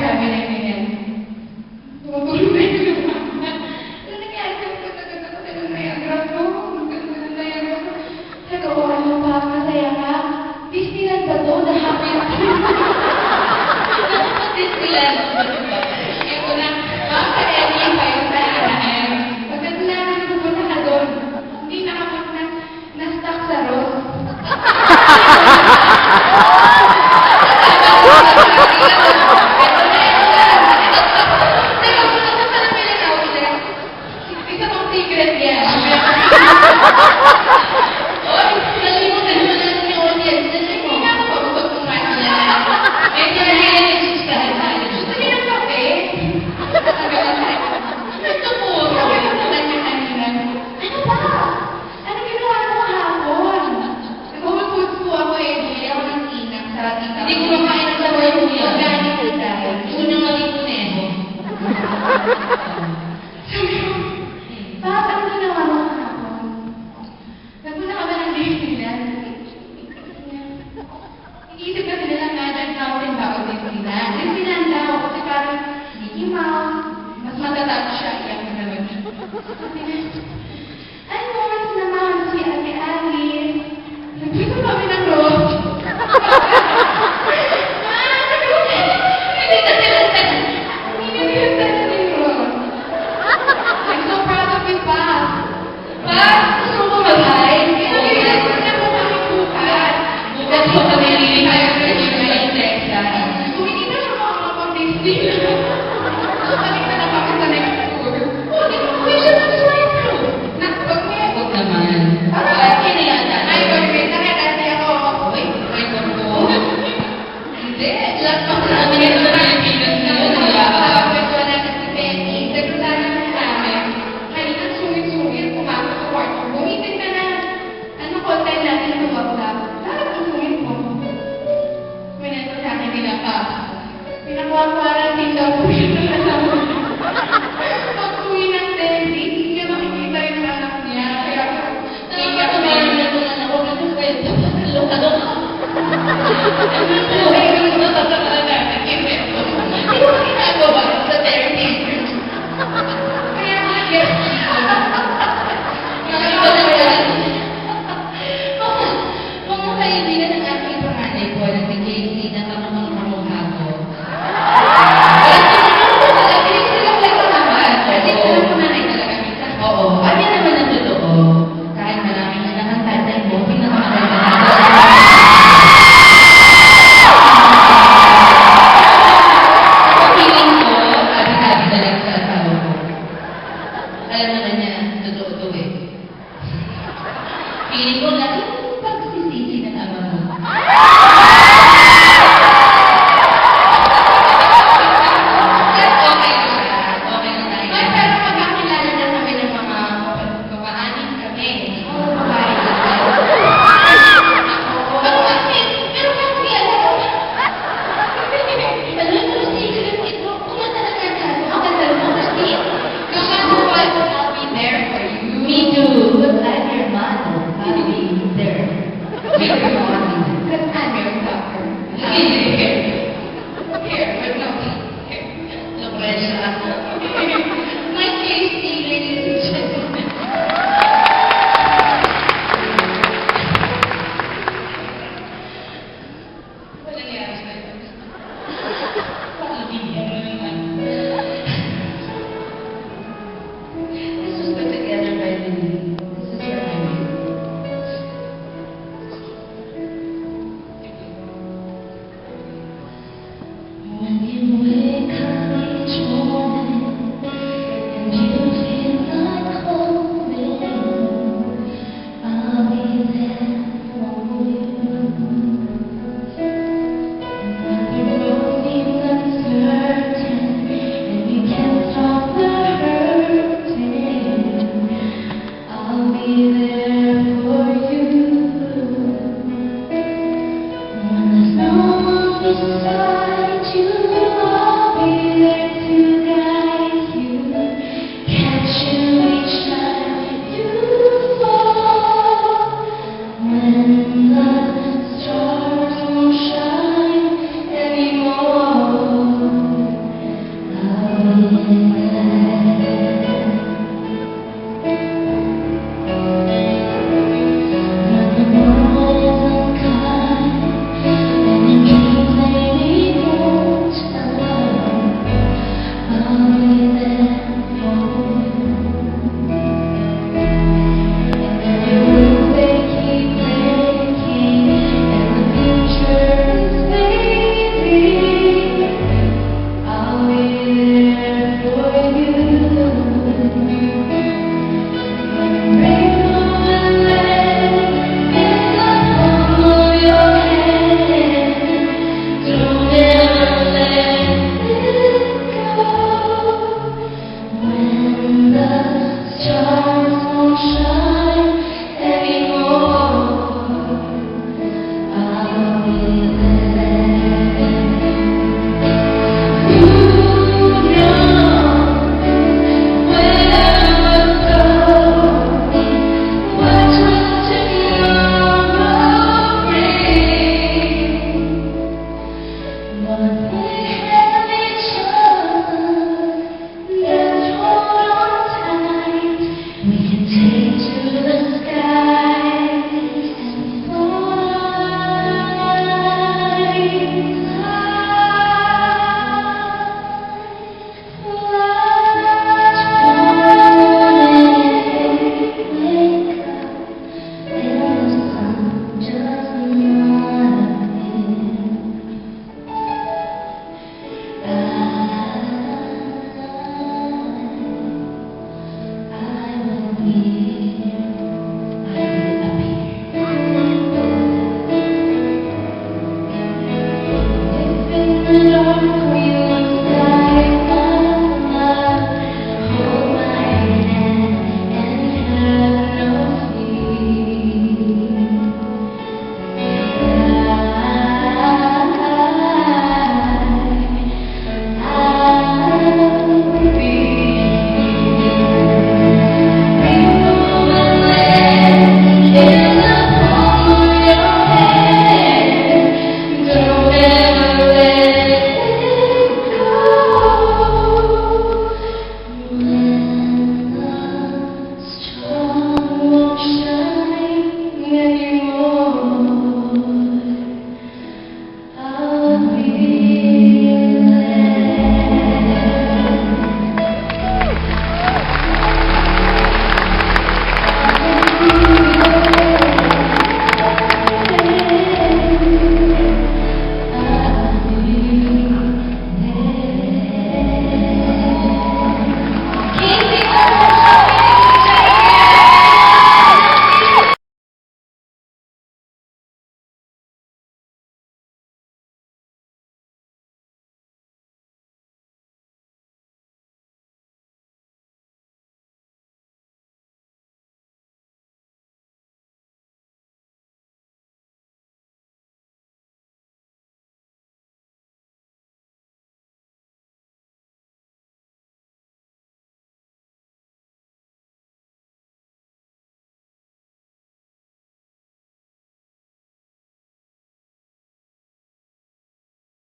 sabi na ganyan. Tumutulong na yung mama. Ano nangyari ko? Pagkagat ako ng Niagara ko. Maganda ng Niagara ko. Sabi ko, ano pa? Masaya ka? Disneyland ba to? The happiest place. Disneyland. Ito na. Makakaya niya pa yung saan. Pagkatularan ko pupunta ka doon. Hindi nakapag na-stuck sa rose. Hindi ko makain ang laway mo yan. Magaling ko dahil. Unang maging kuneho. Sabi ko, bakit ang ginawa mo kahapon? Nagpunta ka ba ng Disneyland? Iisip kasi nila Magic Mountain bago Disneyland. Disneyland daw kasi parang Mickey Mouse. Mas matatag siya. Iyak na naman siya. Sabi niya, ay, once naman si Ate Alice. Nagpito kami ng rose. Pinakuha-quarantine daw po siya sa kasama. Pag-uwi ng Delhi, hindi niya makikita yung anak niya. Kaya nakakatumahan na ito na ako ng kwento. Lukadok. Buhay ko ito sa kasama natin. Kwento. Hindi ko ginagawa sa therapy. Kaya mga guest dito. Nakaiba na yan. Mga kaibigan ng aking panganay po na si JC na kamamang-kamang hako. Oo. Ano naman ang totoo? Kahit maraming anak ang tatay mo, pinakamalala. Feeling ko, sabi-sabi na lang sa asawa ko. Alam naman niya, totoo to eh. Feeling ko, laki yung pagsisisi ng ama mo. When you